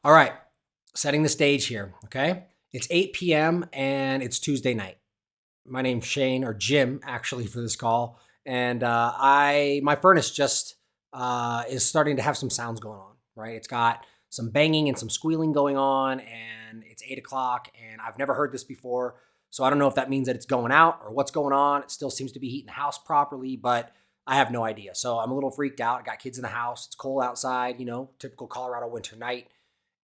All right, setting the stage here, okay? It's 8 p.m. and it's Tuesday night. My name's Shane, or Jim, actually, for this call. And my furnace just is starting to have some sounds going on, right? It's got some banging and some squealing going on, and it's 8 o'clock, and I've never heard this before. So I don't know if that means that it's going out or what's going on. It still seems to be heating the house properly, but I have no idea. So I'm a little freaked out. I got kids in the house. It's cold outside, typical Colorado winter night.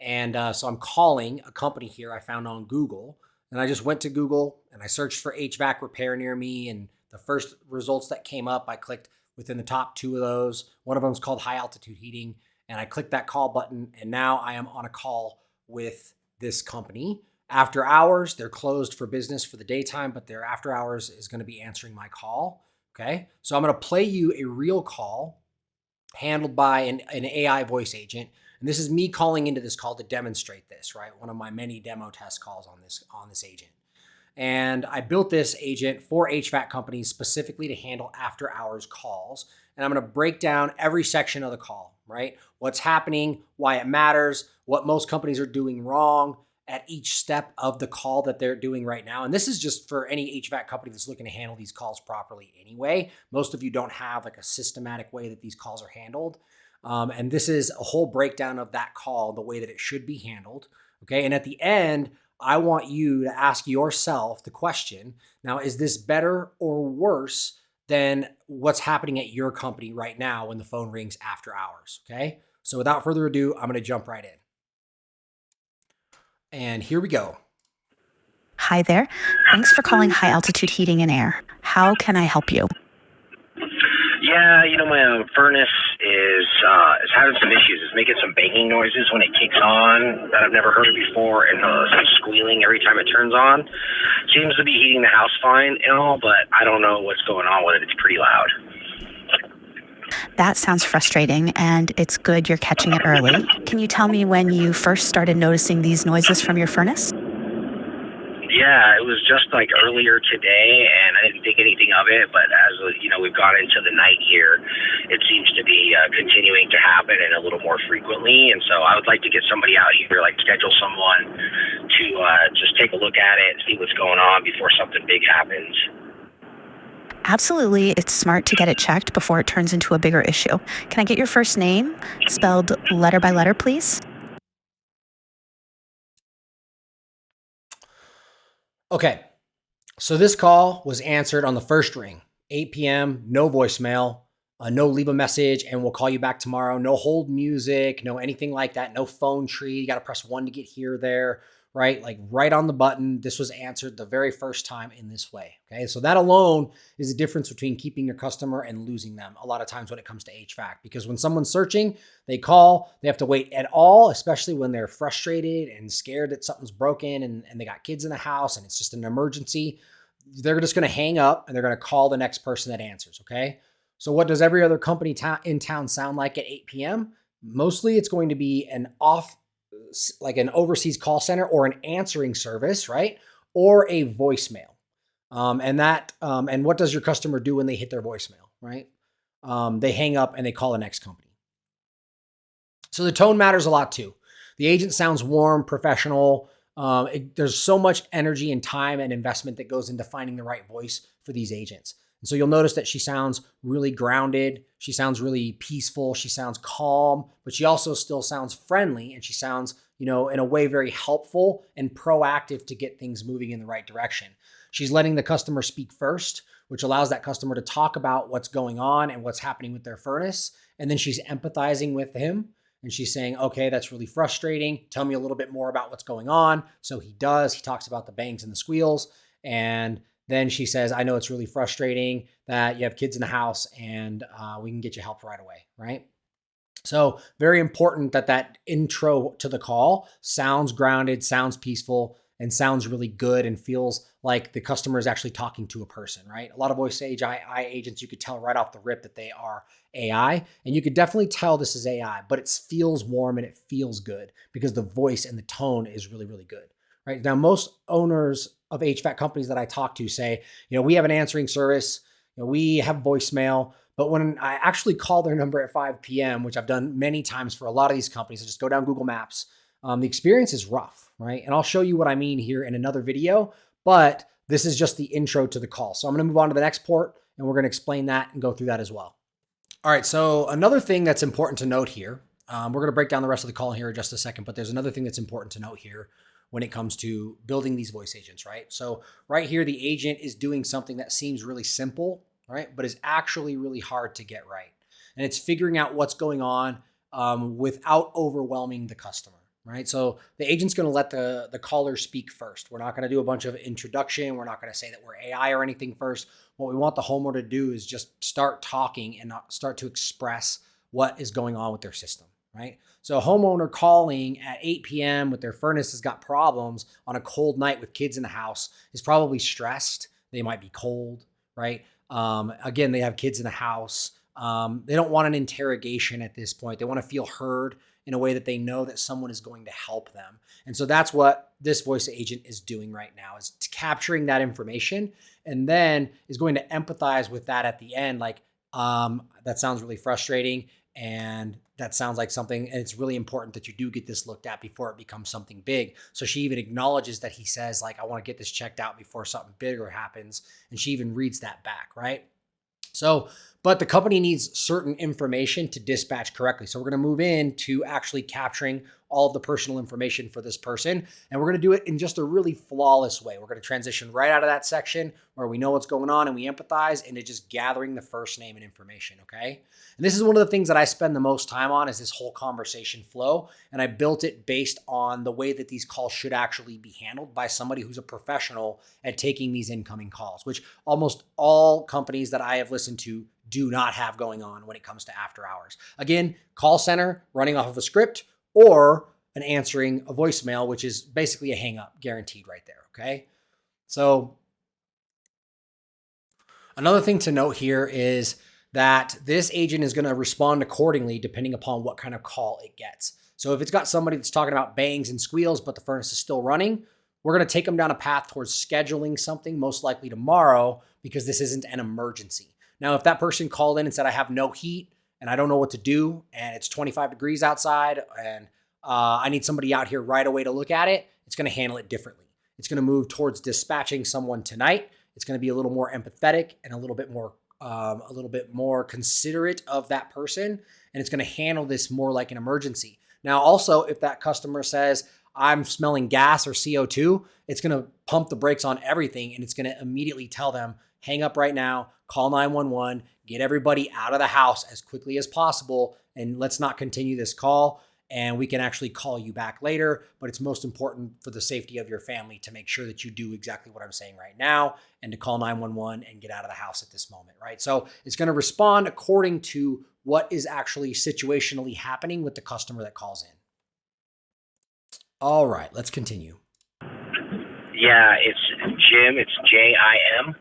And so I'm calling a company here I found on Google. And I just went to Google and I searched for HVAC repair near me. And the first results that came up, I clicked within the top two of those. One of them is called high altitude heating. And I clicked that call button. And now I am on a call with this company. After hours, they're closed for business for the daytime, but their after hours is going to be answering my call. Okay. So I'm going to play you a real call handled by an AI voice agent. And this is me calling into this call to demonstrate this, right? One of my many demo test calls on this agent. And I built this agent for HVAC companies specifically to handle after hours calls. And I'm going to break down every section of the call, right? What's happening, why it matters, what most companies are doing wrong at each step of the call that they're doing right now. And this is just for any HVAC company that's looking to handle these calls properly anyway. Most of you don't have like a systematic way that these calls are handled. And this is a whole breakdown of that call, the way that it should be handled. Okay. And at the end, I want you to ask yourself the question, now, is this better or worse than what's happening at your company right now when the phone rings after hours? Okay. So without further ado, I'm going to jump right in. And here we go. Hi there. Thanks for calling High Altitude Heating and Air. How can I help you? Yeah, my furnace is having some issues. It's making some banging noises when it kicks on that I've never heard before, and some squealing every time it turns on. Seems to be heating the house fine and all, but I don't know what's going on with it. It's pretty loud. That sounds frustrating, and it's good you're catching it early. Can you tell me when you first started noticing these noises from your furnace? Yeah, it was just like earlier today, and I didn't think anything of it. But as we've gone into the night here, it seems to be continuing to happen and a little more frequently. And so I would like to get somebody out here, like schedule someone to just take a look at it and see what's going on before something big happens. Absolutely. It's smart to get it checked before it turns into a bigger issue. Can I get your first name, spelled letter by letter, please? Okay, so this call was answered on the first ring, 8 p.m., no voicemail, no leave a message, and we'll call you back tomorrow. No hold music, no anything like that, no phone tree. You got to press 1 to get here, there, right? Like right on the button. This was answered the very first time in this way. Okay, so that alone is the difference between keeping your customer and losing them a lot of times when it comes to HVAC. Because when someone's searching, they call, they have to wait at all, especially when they're frustrated and scared that something's broken and they got kids in the house and it's just an emergency. They're just going to hang up and they're going to call the next person that answers. Okay, so what does every other company in town sound like at 8 p.m.? Mostly it's going to be like an overseas call center or an answering service, right? Or a voicemail. And what does your customer do when they hit their voicemail, right? They hang up and they call the next company. So the tone matters a lot too. The agent sounds warm, professional. There's so much energy and time and investment that goes into finding the right voice for these agents. And so you'll notice that she sounds really grounded. She sounds really peaceful. She sounds calm, but she also still sounds friendly. And she sounds, in a way very helpful and proactive to get things moving in the right direction. She's letting the customer speak first, which allows that customer to talk about what's going on and what's happening with their furnace. And then she's empathizing with him. And she's saying, okay, that's really frustrating. Tell me a little bit more about what's going on. So he does. He talks about the bangs and the squeals. And then she says, I know it's really frustrating that you have kids in the house and we can get you help right away, right? So very important that intro to the call sounds grounded, sounds peaceful, and sounds really good and feels like the customer is actually talking to a person, right? A lot of voice AI agents, you could tell right off the rip that they are AI, and you could definitely tell this is AI, but it feels warm and it feels good because the voice and the tone is really, really good, right? Now, most owners of HVAC companies that I talk to say, we have an answering service, we have voicemail, but when I actually call their number at 5 p.m., which I've done many times for a lot of these companies, I just go down Google Maps, the experience is rough, right? And I'll show you what I mean here in another video, but this is just the intro to the call. So I'm going to move on to the next port and we're going to explain that and go through that as well. All right. So another thing that's important to note here, we're going to break down the rest of the call here in just a second, but there's another thing that's important to note here when it comes to building these voice agents, right? So right here, the agent is doing something that seems really simple, right? But is actually really hard to get right. And it's figuring out what's going on without overwhelming the customer, right? So the agent's going to let the caller speak first. We're not going to do a bunch of introduction. We're not going to say that we're AI or anything first. What we want the homeowner to do is just start talking and not start to express what is going on with their system, right? So a homeowner calling at 8 p.m. with their furnace has got problems on a cold night with kids in the house is probably stressed. They might be cold, right? Again, they have kids in the house. They don't want an interrogation at this point. They want to feel heard in a way that they know that someone is going to help them. And so that's what this voice agent is doing right now, is capturing that information and then is going to empathize with that at the end. Like, that sounds really frustrating. And that sounds like something, and it's really important that you do get this looked at before it becomes something big. So she even acknowledges that he says, like, I want to get this checked out before something bigger happens. And she even reads that back, right? So, but the company needs certain information to dispatch correctly. So we're going to move into actually capturing all of the personal information for this person. And we're going to do it in just a really flawless way. We're going to transition right out of that section where we know what's going on and we empathize into just gathering the first name and information. Okay. And this is one of the things that I spend the most time on, is this whole conversation flow. And I built it based on the way that these calls should actually be handled by somebody who's a professional at taking these incoming calls, which almost all companies that I have listened to do not have going on when it comes to after hours. Again, call center running off of a script or an answering a voicemail, which is basically a hang up guaranteed right there. Okay. So another thing to note here is that this agent is going to respond accordingly depending upon what kind of call it gets. So if it's got somebody that's talking about bangs and squeals, but the furnace is still running, we're going to take them down a path towards scheduling something most likely tomorrow, because this isn't an emergency. Now, if that person called in and said, I have no heat and I don't know what to do, and it's 25 degrees outside and I need somebody out here right away to look at it, it's going to handle it differently. It's going to move towards dispatching someone tonight. It's going to be a little more empathetic and a little bit more considerate of that person. And it's going to handle this more like an emergency. Now, also, if that customer says, I'm smelling gas or CO2, it's going to pump the brakes on everything. And it's going to immediately tell them, hang up right now, call 911, get everybody out of the house as quickly as possible. And let's not continue this call. And we can actually call you back later. But it's most important for the safety of your family to make sure that you do exactly what I'm saying right now, and to call 911 and get out of the house at this moment, right? So it's going to respond according to what is actually situationally happening with the customer that calls in. All right, let's continue. Yeah, it's Jim. It's JIM.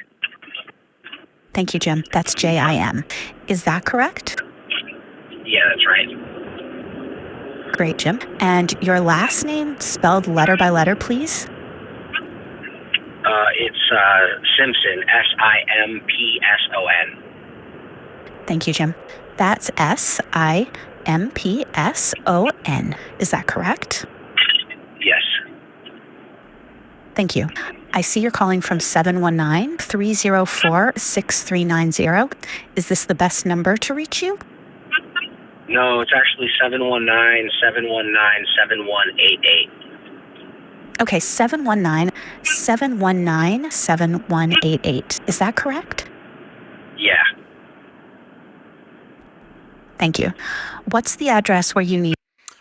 Thank you, Jim. That's JIM. Is that correct? Yeah, that's right. Great, Jim. And your last name spelled letter by letter, please? It's Simpson, SIMPSON. Thank you, Jim. That's SIMPSON. Is that correct? Yes. Thank you. I see you're calling from 719-304-6390. Is this the best number to reach you? No, it's actually 719-719-7188. Okay, 719-719-7188. Is that correct? Yeah. Thank you. What's the address where you need?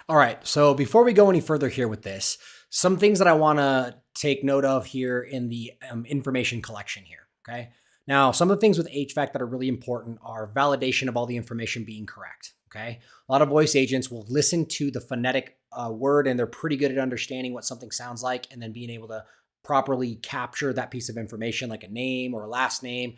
All right. So before we go any further here with this, some things that I want to take note of here in the information collection here. Okay. Now, some of the things with HVAC that are really important are validation of all the information being correct. Okay. A lot of voice agents will listen to the phonetic word, and they're pretty good at understanding what something sounds like and then being able to properly capture that piece of information, like a name or a last name,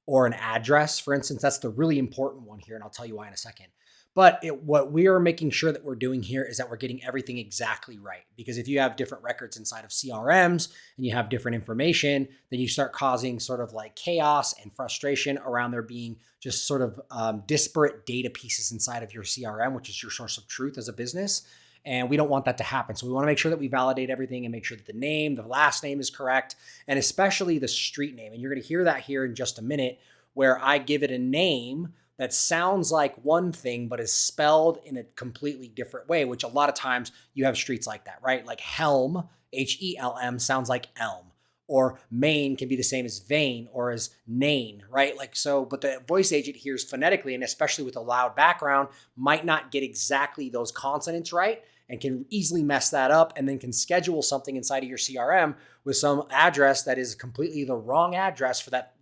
or an address, for instance. That's the really important one here, and I'll tell you why in a second. But what we are making sure that we're doing here is that we're getting everything exactly right. Because if you have different records inside of CRMs and you have different information, then you start causing sort of like chaos and frustration around there being just sort of disparate data pieces inside of your CRM, which is your source of truth as a business. And we don't want that to happen. So we want to make sure that we validate everything and make sure that the name, the last name is correct, and especially the street name. And you're going to hear that here in just a minute, where I give it a name that sounds like one thing, but is spelled in a completely different way, which a lot of times you have streets like that, right? Like Helm, Helm, sounds like elm. Or Maine can be the same as vein or as Nain, right? Like so, but the voice agent hears phonetically, and especially with a loud background, might not get exactly those consonants right and can easily mess that up, and then can schedule something inside of your CRM with some address that is completely the wrong address for that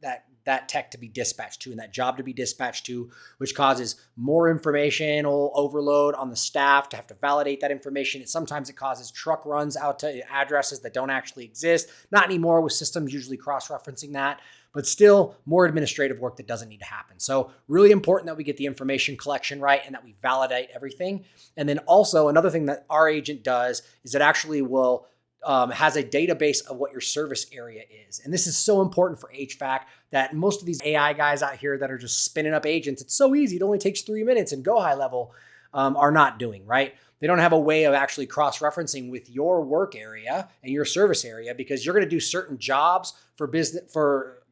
tech to be dispatched to and that job to be dispatched to, which causes more informational overload on the staff to have to validate that information. Sometimes it causes truck runs out to addresses that don't actually exist. Not anymore with systems usually cross-referencing that, but still more administrative work that doesn't need to happen. So really important that we get the information collection right and that we validate everything. And then also another thing that our agent does is it actually will has a database of what your service area is. And this is so important for HVAC that most of these AI guys out here that are just spinning up agents, it's so easy, it only takes 3 minutes, and GoHighLevel are not doing, right? They don't have a way of actually cross-referencing with your work area and your service area, because you're going to do certain jobs for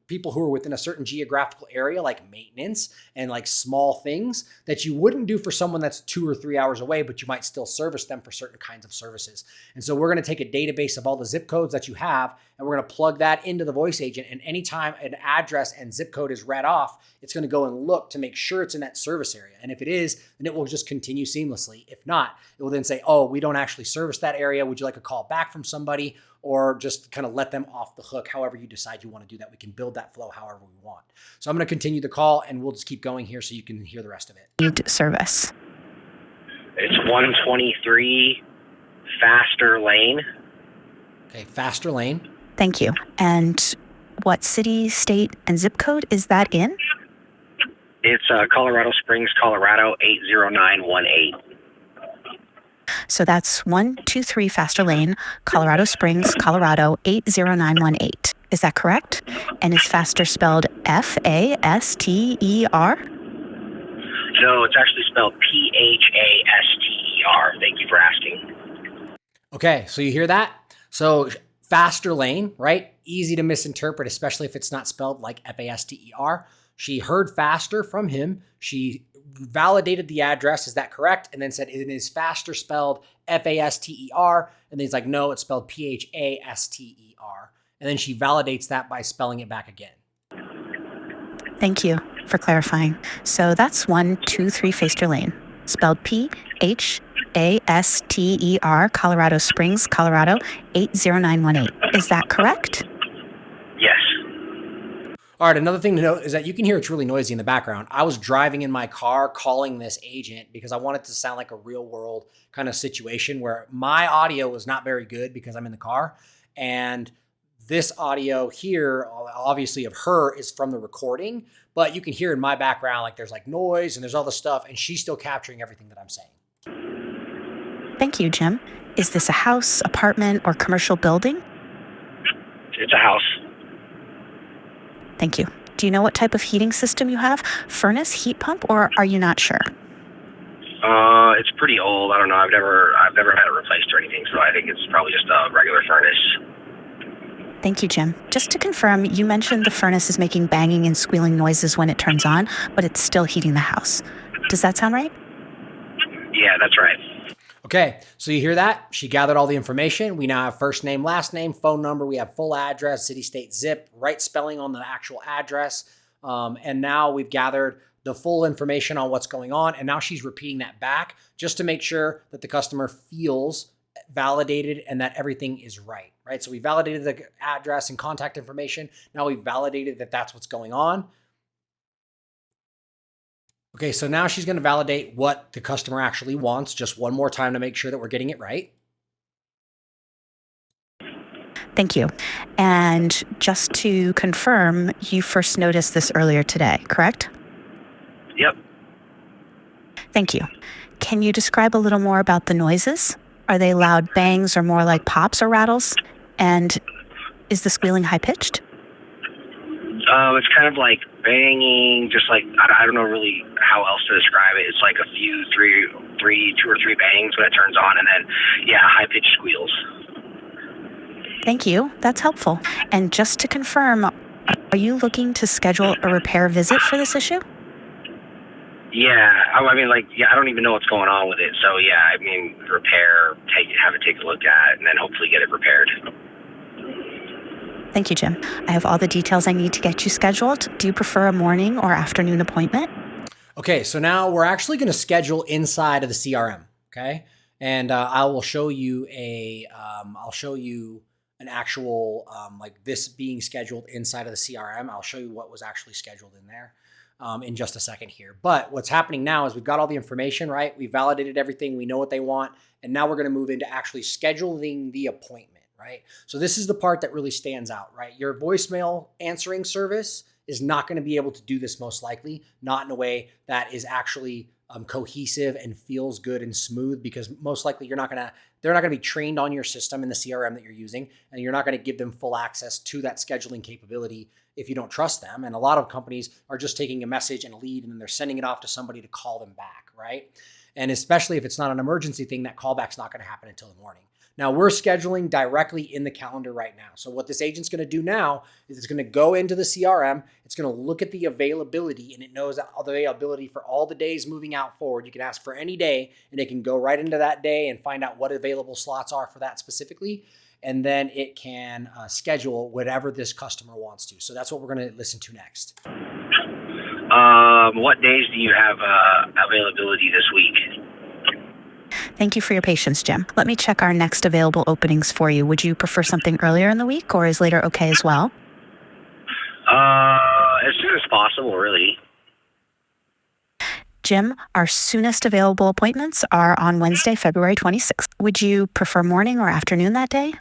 people who are within a certain geographical area, like maintenance and like small things that you wouldn't do for someone that's 2 or 3 hours away, but you might still service them for certain kinds of services. And so we're going to take a database of all the zip codes that you have, and we're going to plug that into the voice agent. And anytime an address and zip code is read off, it's going to go and look to make sure it's in that service area. And if it is, then it will just continue seamlessly. If not, it will then say, oh, we don't actually service that area. Would you like a call back from somebody? Or just kind of let them off the hook. However you decide you want to do that, we can build that flow however we want. So I'm going to continue the call, and we'll just keep going here so you can hear the rest of it. Need service. It's 123 Phaster Lane. Okay, Phaster Lane. Thank you. And what city, state, and zip code is that in? It's Colorado Springs, Colorado 80918. So that's 123 Phaster Lane, Colorado Springs, Colorado 80918. Is that correct? And is Phaster spelled F-A-S-T-E-R? No, it's actually spelled P-H-A-S-T-E-R. Thank you for asking. Okay, so you hear that? So Phaster Lane, right? Easy to misinterpret, especially if it's not spelled like F-A-S-T-E-R. She heard faster from him. She validated the address. Is that correct? And then said, is Phaster spelled F-A-S-T-E-R? And then he's like, no, it's spelled P-H-A-S-T-E-R. And then she validates that by spelling it back again. Thank you for clarifying. So that's 123 Phaster Lane, spelled P-H-A-S-T-E-R, Colorado Springs, Colorado 80918. Is that correct? Yes. All right, another thing to note is that you can hear it's really noisy in the background. I was driving in my car calling this agent because I wanted to sound like a real world kind of situation where my audio was not very good because I'm in the car. And this audio here, obviously of her, is from the recording, but you can hear in my background, like there's like noise and there's all this stuff, and she's still capturing everything that I'm saying. Thank you, Jim. Is this a house, apartment, or commercial building? It's a house. Thank you. Do you know what type of heating system you have? Furnace, heat pump, or are you not sure? It's pretty old. I don't know. I've never had it replaced or anything, so I think it's probably just a regular furnace. Thank you, Jim. Just to confirm, you mentioned the furnace is making banging and squealing noises when it turns on, but it's still heating the house. Does that sound right? Yeah, that's right. Okay, so you hear that? She gathered all the information. We now have first name, last name, phone number. We have full address, city, state, zip, right spelling on the actual address. And now we've gathered the full information on what's going on. And now she's repeating that back just to make sure that the customer feels validated and that everything is right, right? So we validated the address and contact information. Now we've validated that that's what's going on. Okay, so now she's going to validate what the customer actually wants just one more time to make sure that we're getting it right. Thank you. And just to confirm, you first noticed this earlier today, correct? Yep. Thank you. Can you describe a little more about the noises? Are they loud bangs or more like pops or rattles? And is the squealing high-pitched? It's kind of like banging, just like I don't know really how else to describe it. It's like a few two or three bangs when it turns on, and then high pitched squeals. Thank you. That's helpful. And just to confirm, are you looking to schedule a repair visit for this issue? Yeah, I don't even know what's going on with it. So repair, have it take a look at, and then hopefully get it repaired. Thank you, Jim. I have all the details I need to get you scheduled. Do you prefer a morning or afternoon appointment? Okay, so now we're actually going to schedule inside of the CRM. Okay, and I will show you an actual like this being scheduled inside of the CRM. I'll show you what was actually scheduled in there in just a second here. But what's happening now is we've got all the information, right? We validated everything. We know what they want. And now we're going to move into actually scheduling the appointment, right? So this is the part that really stands out, right? Your voicemail answering service is not going to be able to do this most likely, not in a way that is actually cohesive and feels good and smooth, because most likely they're not going to be trained on your system in the CRM that you're using, and you're not going to give them full access to that scheduling capability if you don't trust them. And a lot of companies are just taking a message and a lead and then they're sending it off to somebody to call them back, right? And especially if it's not an emergency thing, that callback's not going to happen until the morning. Now we're scheduling directly in the calendar right now. So what this agent's going to do now is it's going to go into the CRM. It's going to look at the availability, and it knows the availability for all the days moving out forward. You can ask for any day and it can go right into that day and find out what available slots are for that specifically. And then it can schedule whatever this customer wants to. So that's what we're going to listen to next. What days do you have availability this week? Thank you for your patience, Jim. Let me check our next available openings for you. Would you prefer something earlier in the week, or is later okay as well? As soon as possible, really. Jim, our soonest available appointments are on Wednesday, February 26th. Would you prefer morning or afternoon that day?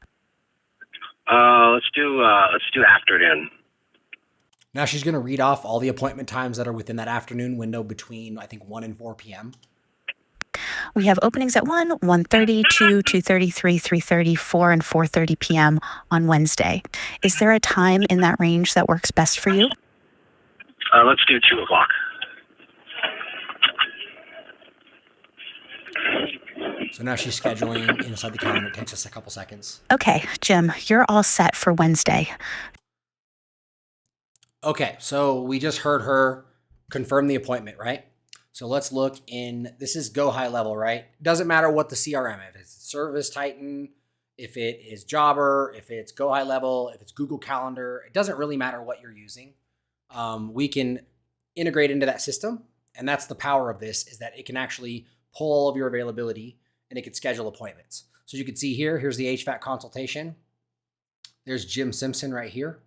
Let's do afternoon. Now she's going to read off all the appointment times that are within that afternoon window between, I think, 1 and 4 p.m. We have openings at 1, 1:30, 2, 2:30, 3, 3:30, 4, and 4:30 p.m. on Wednesday. Is there a time in that range that works best for you? Let's do 2 o'clock. So now she's scheduling inside the calendar. It takes us a couple seconds. Okay, Jim, you're all set for Wednesday. Okay, so we just heard her confirm the appointment, right? So let's look in, this is GoHighLevel, right? Doesn't matter what the CRM, if it's Service Titan, if it is Jobber, if it's GoHighLevel, if it's Google Calendar, it doesn't really matter what you're using. We can integrate into that system. And that's the power of this, is that it can actually pull all of your availability and it can schedule appointments. So you can see here, here's the HVAC consultation. There's Jim Simpson right here,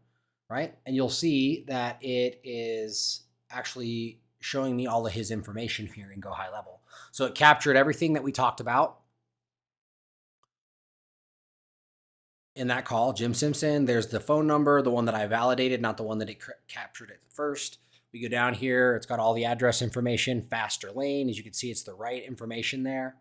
right? And you'll see that it is actually showing me all of his information here in GoHighLevel. So it captured everything that we talked about in that call. Jim Simpson, there's the phone number, the one that I validated, not the one that it captured at first. We go down here, it's got all the address information, Phaster Lane. As you can see, it's the right information there.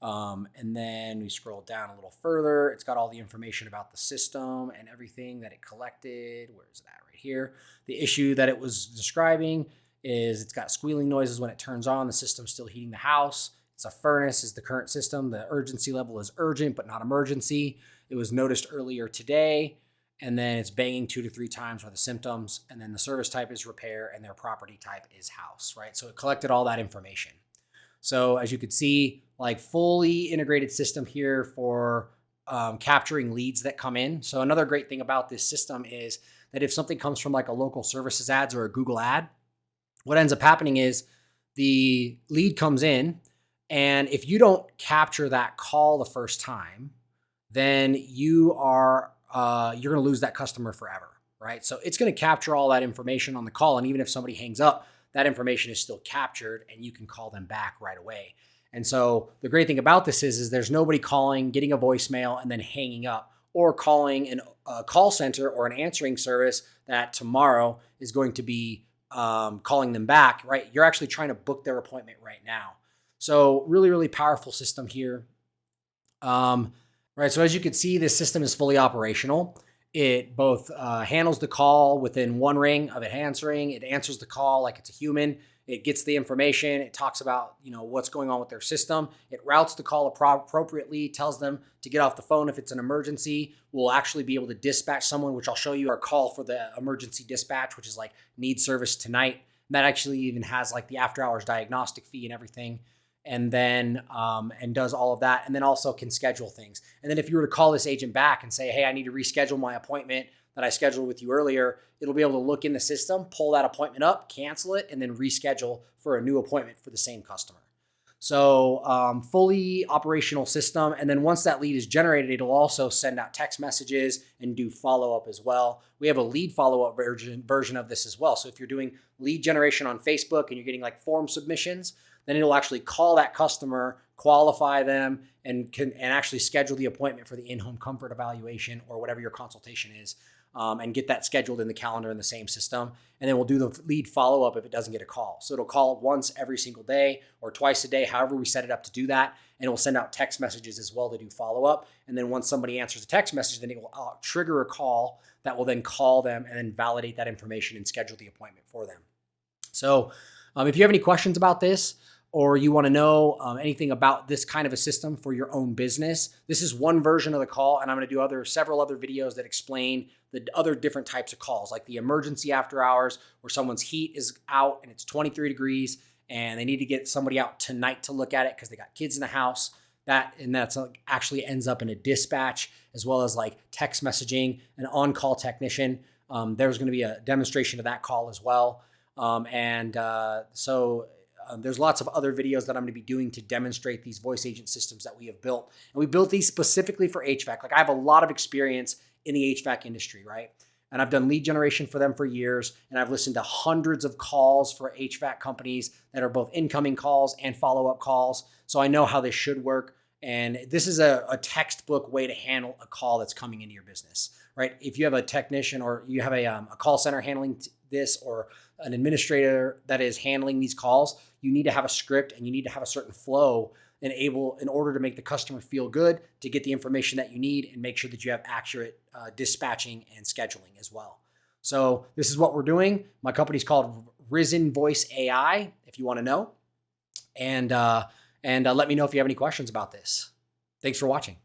And then we scroll down a little further. It's got all the information about the system and everything that it collected. Where is that? Right here. The issue that it was describing is it's got squealing noises when it turns on. The system's still heating the house. It's a furnace is the current system. The urgency level is urgent, but not emergency. It was noticed earlier today. And then it's banging 2 to 3 times are the symptoms. And then the service type is repair and their property type is house, right? So it collected all that information. So as you could see, like fully integrated system here for capturing leads that come in. So another great thing about this system is that if something comes from like a local services ads or a Google ad, what ends up happening is the lead comes in, and if you don't capture that call the first time, then you're going to lose that customer forever, right? So it's going to capture all that information on the call, and even if somebody hangs up, that information is still captured, and you can call them back right away. And so the great thing about this is there's nobody calling, getting a voicemail, and then hanging up, or calling a call center or an answering service that tomorrow is going to be calling them back, right? You're actually trying to book their appointment right now. So really, really powerful system here. Right. So as you can see, this system is fully operational. It both handles the call within one ring of it answering. It answers the call like it's a human. It gets the information. It talks about, what's going on with their system. It routes the call appropriately, tells them to get off the phone if it's an emergency. We'll actually be able to dispatch someone, which I'll show you our call for the emergency dispatch, which is like need service tonight. And that actually even has like the after hours diagnostic fee and everything. And then, and does all of that. And then also can schedule things. And then if you were to call this agent back and say, hey, I need to reschedule my appointment that I scheduled with you earlier, it'll be able to look in the system, pull that appointment up, cancel it, and then reschedule for a new appointment for the same customer. So fully operational system. And then once that lead is generated, it'll also send out text messages and do follow-up as well. We have a lead follow-up version of this as well. So if you're doing lead generation on Facebook and you're getting like form submissions, then it'll actually call that customer, qualify them, and actually schedule the appointment for the in-home comfort evaluation or whatever your consultation is, and get that scheduled in the calendar in the same system. And then we'll do the lead follow-up if it doesn't get a call. So it'll call once every single day or twice a day, however we set it up to do that. And it will send out text messages as well to do follow-up. And then once somebody answers a text message, then it will trigger a call that will then call them and then validate that information and schedule the appointment for them. So if you have any questions about this, or you want to know anything about this kind of a system for your own business, this is one version of the call, and I'm going to do several other videos that explain the other different types of calls, like the emergency after hours, where someone's heat is out and it's 23 degrees, and they need to get somebody out tonight to look at it because they got kids in the house. That's actually ends up in a dispatch, as well as like text messaging, an on-call technician. There's going to be a demonstration of that call as well, there's lots of other videos that I'm going to be doing to demonstrate these voice agent systems that we have built. And we built these specifically for HVAC. Like I have a lot of experience in the HVAC industry, right? And I've done lead generation for them for years. And I've listened to hundreds of calls for HVAC companies that are both incoming calls and follow-up calls. So I know how this should work. And this is a textbook way to handle a call that's coming into your business, right? If you have a technician or you have a call center handling this, or an administrator that is handling these calls, you need to have a script and you need to have a certain flow in order to make the customer feel good, to get the information that you need and make sure that you have accurate dispatching and scheduling as well. So this is what we're doing. My company's called Risen Voice AI, if you want to know. And let me know if you have any questions about this. Thanks for watching.